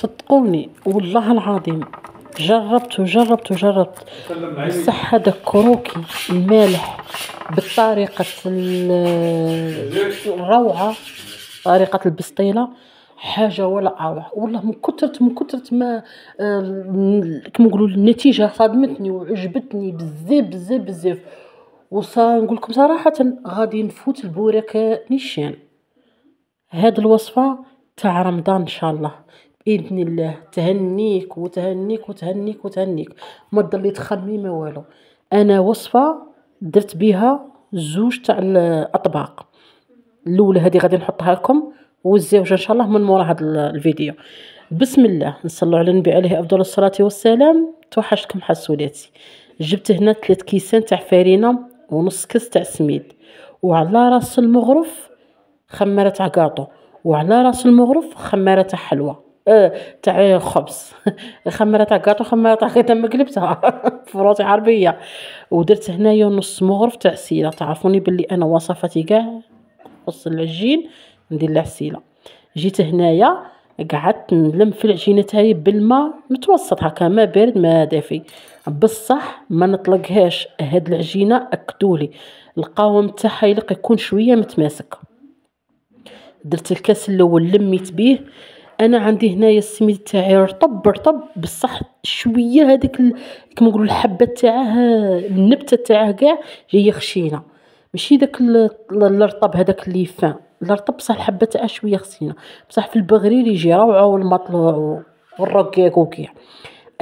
صدقوني والله العظيم جربت بصح هذا كروكي المالح بالطريقة الروعة، طريقة البسطيلة حاجة ولا أروع. والله من كثرة ما كما نقولوا النتيجة صدمتني وعجبتني بزاف. نقول لكم صراحة غادي نفوت البوريك نيشان. هاد الوصفة تاع رمضان ان شاء الله باذن الله تهنيك ما تضلي تخمي ما والو. انا وصفة درت بها زوج تاع الاطباق، الاولى هذه غادي نحطها لكم والزوجه ان شاء الله من مورا هذا الفيديو. بسم الله، نصلوا على النبي عليه افضل الصلاه والسلام. توحشتكم حسولاتي. جبت هنا 3 كيسان تاع فرينه ونص كاس تاع سميد، وعلى راس المغرف خميره تاع كاطو، وعلى راس المغرف خميره تاع حلوى تاع خبز خميره تاع كاطو، خميره تاع كذا مقلبتها فروتي عربيه. ودرت هنايا نص مغرف تاع عسيله. تعرفوني باللي انا وصفاتي كاع خص العجين ندير له عسيله. جيت هنايا قعدت نلم في العجينه تاعي بالماء متوسط هكا، ما بارد ما دافي، بصح ما نطلقهاش. هاد العجينه اكدولي القوام تاعها يكون شويه متماسك. درت الكاس الاول لميت بيه. انا عندي هنايا السميد تاعي رطب بصح شويه هذيك كما نقولوا الحبه تاعه، النبته تاعه كاع جايه خشينه، ماشي داك الرطب هذاك اللي فان، الرطب بصح الحبه تاعه شويه خشينه، بصح في البغرير يجي روعه والمطلوع والرقاق وكاع.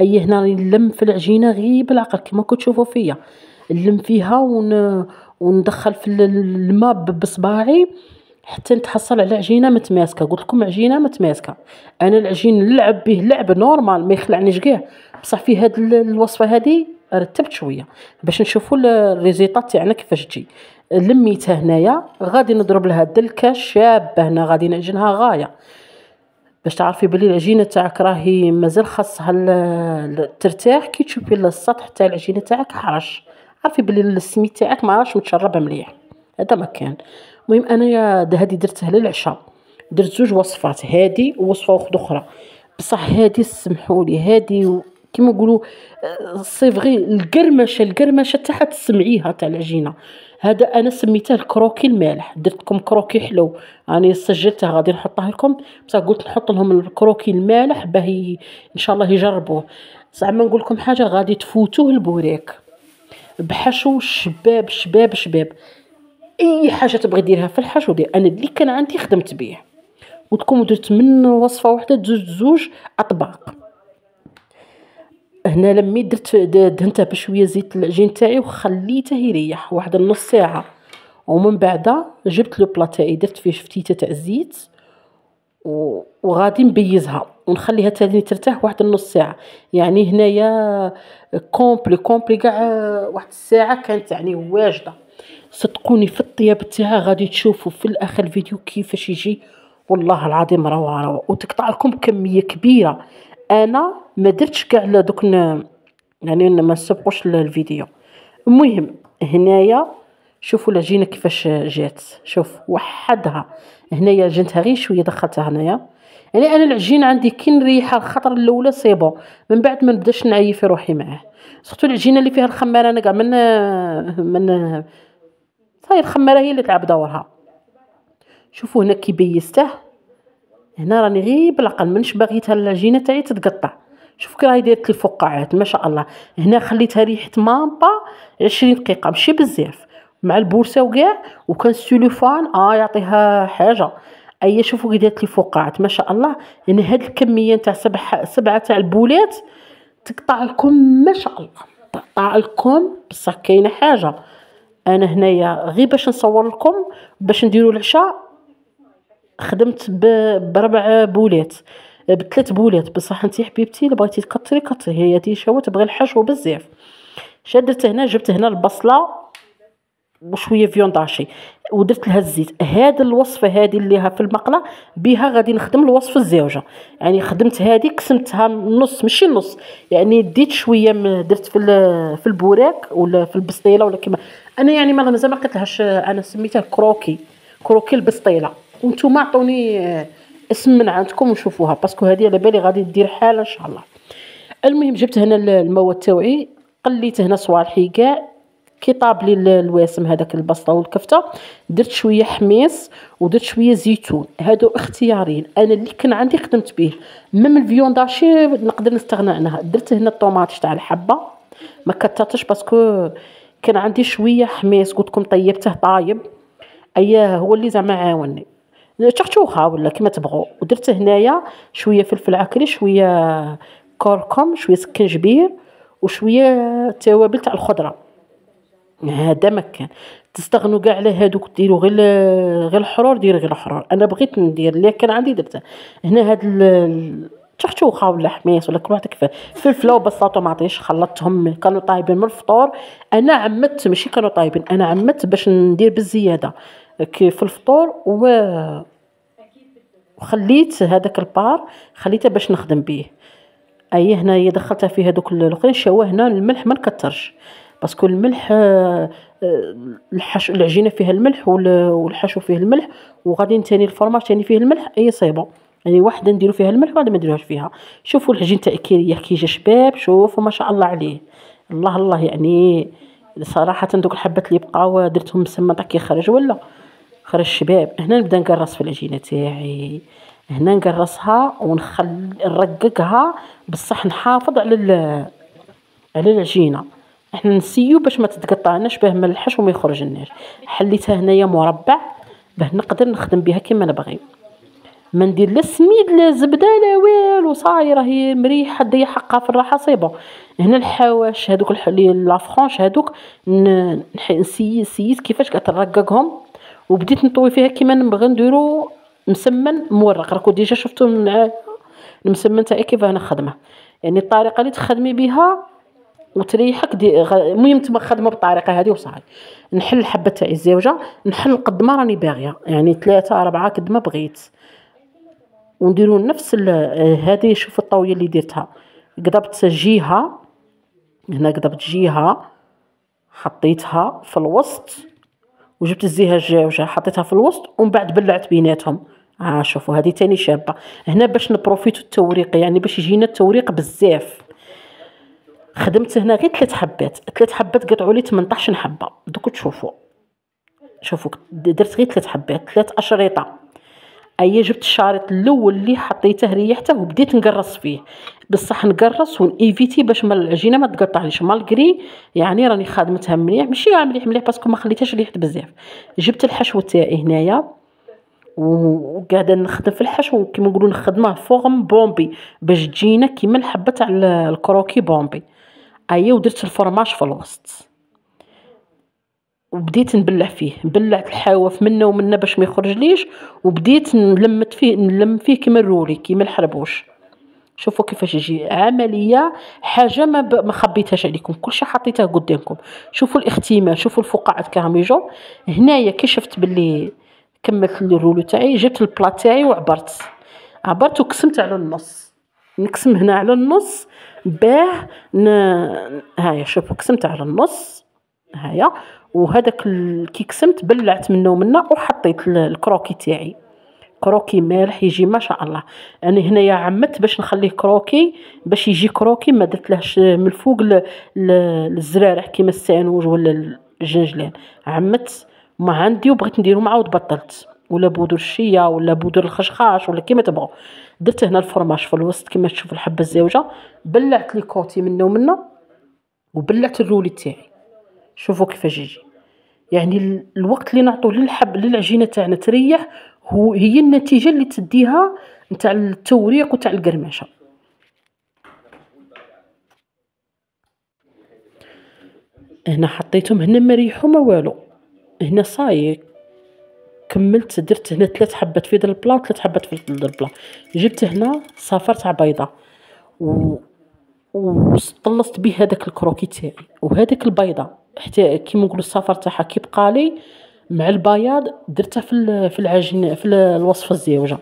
اي هنا نلم في العجينه غير بالعقل كما كنتوا تشوفوا فيا، نلم فيها وندخل في الماء بصباعي حتى نتحصل على عجينه متماسكه. قلت لكم عجينه متماسكه. انا العجين نلعب به لعب نورمال ما يخلعنيش كاع، بصح في هاد الوصفه هذه رتبت شويه باش نشوفوا الريزيطات تاعنا كيفاش تجي. لميتها هنايا غادي نضرب لها دلكه شابه، هنا غادي نعجنها غايه باش تعرفي بلي العجينه تاعك راهي مازال خاصها ترتاح. كي تشوفي السطح تاع العجينه تاعك حرش، عرفي بلي السميد تاعك ما راهش متشرب مليح. هذا ما كان. المهم انا هذه درتها للعشاء. درت زوج وصفات، هذه ووصفه اخرى، بصح هذه سمحوا لي هذه كيما نقولوا صيفغي القرمشه تاعها تسمعيها تاع العجينه. هذا انا سميته الكروكي المالح. درت لكم كروكي حلو راني سجلتها غادي نحطها لكم، بصح قلت نحط لهم الكروكي المالح باه ان شاء الله يجربوه. زعما نقول لكم حاجه غادي تفوتوه البوريك بحشو شباب. اي حاجه تبغي ديرها في الحشو دير. انا اللي كان عندي خدمت به. وتكون درت من وصفه واحده زوج اطباق. هنا لميت درت دهنته بشويه زيت العجين تاعي وخليته يريح واحد النص ساعه، ومن بعد جبت لو بلا تاعي درت فيه فتيته تاع الزيت وغادي نبيزها ونخليها تاني ترتاح واحد النص ساعه. يعني هنايا كومبلي كاع واحد الساعه كانت يعني واجده. صدقوني في الطياب تاعها غادي تشوفوا في الاخر الفيديو كيفاش يجي. والله العظيم روعه وتقطع لكم كميه كبيره. انا ما درتش كاع دوك يعني ما نسبقوش الفيديو. المهم هنايا شوفوا العجينه كيفاش جات، شوف وحدها. هنايا عجنتها غير شويه دخلتها هنايا. يعني انا العجين عندي كي نريحها الخطره الاولى سيبو، من بعد ما نبداش نعيي في روحي معاه. سورتو العجينه اللي فيها الخماره انا كاع من صاير الخماره هي اللي تلعب دورها. شوفوا هنا كي بيسته، هنا راني غير بالعقل منش باغيتها العجينه تاعي تتقطع. شوفوا كي راهي دايره لي فقاعات ما شاء الله. هنا خليتها ريحه مامبا 20 دقيقه ماشي بزاف مع البورصه وكاع، وكان السلوفان يعطيها حاجه. اي شوفوا كي دارت لي فقاعات ما شاء الله. يعني هاد الكميه نتاع سبعه تاع البولات تقطع لكم ما شاء الله، تقطع لكم. بصح كاينه حاجه، انا هنايا غير باش نصور لكم باش نديروا العشاء خدمت بربع بولات ب3 بولات. بصح انتي حبيبتي اللي بغيتي تكثري هي دي شو تبغي الحشو بزاف. شدت هنا جبت هنا البصله وشويه فيونداشي ودرت لها الزيت. هذه الوصفه هذه اللي في المقله بها غادي نخدم الوصفه الزوجه. يعني خدمت هذه قسمتها نص ماشي نص، يعني ديت شويه درت في البوراك ولا في البسطيله ولا كما انا يعني مازال ما قلتلهاش. انا سميتها كروكي البسطيله، وانتم عطوني اسم من عندكم وشوفوها، باسكو هذه على بالي غادي دير حاله ان شاء الله. المهم جبت هنا المواد تاوعي، قليت هنا صوالحي كاع كي طاب لي الواسم هذاك البصله والكفته، درت شويه حميص ودرت شويه زيتون، هادو اختياريين، انا اللي كان عندي خدمت به. ميم الفيونداشي نقدر نستغنى عنها. درت هنا الطوماط تاع الحبه ما كترتش باسكو كان عندي شويه حميص قلت لكم طيبته طايب، اياه هو اللي زعما عاوني، تشخشوخه ولا كما تبغوا. ودرت هنايا شويه فلفل عكري، شويه كركم، شويه سكنجبير، وشويه توابل تاع الخضره. هذا مكان تستغنوا كاع على هادوك، ديروا غير الحرور، ديروا غير الحرور. انا بغيت ندير اللي كان عندي درته. هنا هاد تشخشوخه ولا حميص ولا كل واحد كيفاه، فلفله وبصله وطماطيش خلطتهم كانوا طايبين من الفطور. انا عمدت ماشي كانوا طايبين، انا عمدت باش ندير بالزياده كي في الفطور وخليت هذاك البار خليته باش نخدم به. اي هنايا دخلتها في هذوك الاخرين شوه. هنا الملح ما نكترش باسكو الملح الحشو العجينه فيها الملح والحشو فيه الملح، وغادي ثاني الفرماج ثاني فيه الملح. اي صايبه يعني واحده نديرو فيها الملح وواحده ما نديروهاش فيها. شوفوا العجين تاع كيريه كي جا شباب، شوفوا ما شاء الله عليه، الله الله. يعني صراحه دوك الحبات اللي بقاو درتهم مسمى كي خرج ولا خرج شباب. هنا نبدا نقرص في العجينه تاعي، هنا نقرصها نرققها بصح نحافظ على العجينه. احنا نسيو باش ما تتقطعناش باه ما نلحش وما يخرجناش. حليتها هنايا مربع باه نقدر نخدم بها كيما نبغي، ما ندير لا سميد لا زبده لا والو، صايره هي مريحه ديا حقها في الراحه صيبه. هنا الحواش هذوك لا فرانش هذوك نسيت كيفاش قاعد نرققهم، وبديت نطوي فيها كيما نبغي نديرو مسمن مورق. راكو ديجا شفتوا من المسمن تاعي كيف انا خدمه، يعني الطريقه اللي تخدمي بها وتريحك. المهم نتوما خدمه بالطريقه هذه وصاي. نحل الحبه تاعي الزوجه، نحل قد ما راني باغيه، يعني 3 4 قد ما بغيت، ونديروا نفس هذه. شوف الطاويه اللي درتها، قضبت جهه هنا، قضبت جهه حطيتها في الوسط، وجبت الزجاجه حطيتها في الوسط، ومن بعد بلعت بيناتهم. شوفوا هذه تاني شابه هنا باش نبروفيتو التوريق، يعني باش يجينا التوريق بزاف. خدمت هنا غير 3 حبات، 3 حبات قطعوا لي 18 حبه. دوك تشوفوا درت غير 3 حبات، 3 اشرطه. اي جبت الشريط الاول اللي حطيته ريحته وبديت نقرص فيه، بصح نقرص ونيفيتي باش ما العجينه ما تقطعليش مالغري. يعني راني خادمتها مليح، ماشي مليح باسكو ما خليتهاش ريحت بزاف. جبت الحشو تاعي هنايا وقاعده نخدم في الحشو كيما نقولوا نخدمه فورم بومبي باش تجينا كيما الحبه تاع الكروكي بومبي. ودرت الفرماج في الوسط وبديت نبلع فيه، بلعت الحواف منه ومنه باش ما يخرجليش، وبديت نلم فيه كيما الرولي كيما الحربوش. شوفوا كيفاش يجي عمليه، حاجه ما خبيتهاش عليكم، كلشي حطيته قدامكم. شوفوا الاختمال، شوفوا الفقاعات كاهم يجوا. هنايا كي شفت باللي كملت الرولو تاعي، جبت البلا تاعي وعبرت وقسمت على النص. نقسم هنا على النص باه هايا شوفوا قسمت على النص هايا. وهذاك كي قسمت بلعت منه ومنه، وحطيت الكروكي تاعي، كروكي مالح يجي ما شاء الله. انا هنايا عمدت باش نخليه كروكي، باش يجي كروكي ما درتلهش من الفوق الزرارح كيما السانوج ولا الجنجلان. عمدت ما عندي وبغيت نديرو معاود بطلت، ولا بودر الشيه ولا بودر الخشخاش ولا كيما تبغوا. درت هنا الفرماج في الوسط كيما تشوفوا الحبه الزوجه، بلعت لي كوتي منه ومنه، وبلعت الرولي تاعي. شوفوا كيفاش يجي، يعني الوقت اللي نعطوه للعجينه تاعنا تريح هي النتيجه اللي تديها نتاع التوريق وتاع القرمشه. هنا حطيتهم هنا ما ريحوا ما والو. هنا صاي كملت، درت هنا 3 حبات في البلا و3 حبات في البلا. جبت هنا صفر تاع بيضه وطلصت به هذاك الكروكي تاعي وهذيك البيضه، حتى كيما نقولوا الصفر تاعها كي بقى لي مع البياض درتها في العجين في الوصفه الزوجه.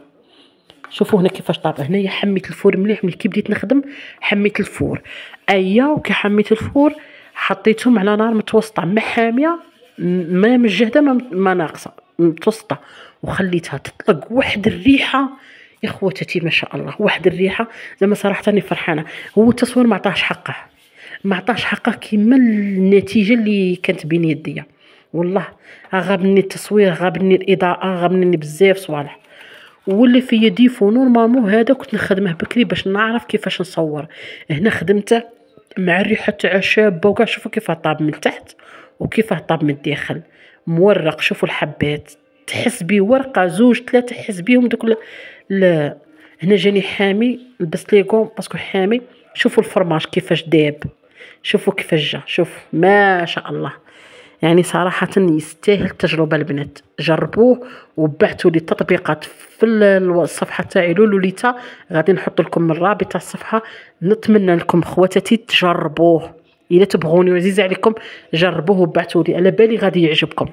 شوفوا هنا كيفاش طاب. هنايا حميت الفور مليح، ملي كي بديت نخدم حميت الفور. وكي حميت الفور حطيتهم على نار متوسطه، ما حاميه ما مجهده ما ناقصه، متوسطه، وخليتها تطلق واحد الريحه يا خواتاتي ما شاء الله، واحد الريحه زعما صراحه راني فرحانه. هو التصوير ما عطاهش حقه، ما عطاش حقه كيما النتيجه اللي كانت بين يديا. والله غابني التصوير، غابني الاضاءه، غابني بزاف صوالح. واللي في يدي فو نورمالمون هذا كنت نخدمه بكري باش نعرف كيفاش نصور. هنا خدمته مع الريحه تاع شابه وكاع. شوفوا كيفاه طاب من تحت وكيفاه طاب من الداخل، مورق. شوفوا الحبات، تحس بيه ورقه زوج ثلاثه، تحس بيهم دوك هنا جاني حامي، لبست ليكم باسكو حامي. شوفوا الفرماج كيفاش داب، شوفوا كيفاش جا، شوف ما شاء الله. يعني صراحة يستاهل التجربة البنات، جربوه وبعثوا لي التطبيقات في الصفحة تاعي لولوليتا. غادي نحط لكم الرابط تاع الصفحة. نتمنى لكم خواتاتي تجربوه، الا تبغوني وعزيز عليكم جربوه وبعثوا لي، على بالي غادي يعجبكم.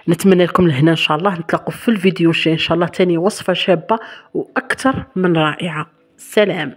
نتمنى لكم لهنا ان شاء الله. نتلاقوا في الفيديو الجاي ان شاء الله، تاني وصفة شابة واكثر من رائعة. سلام.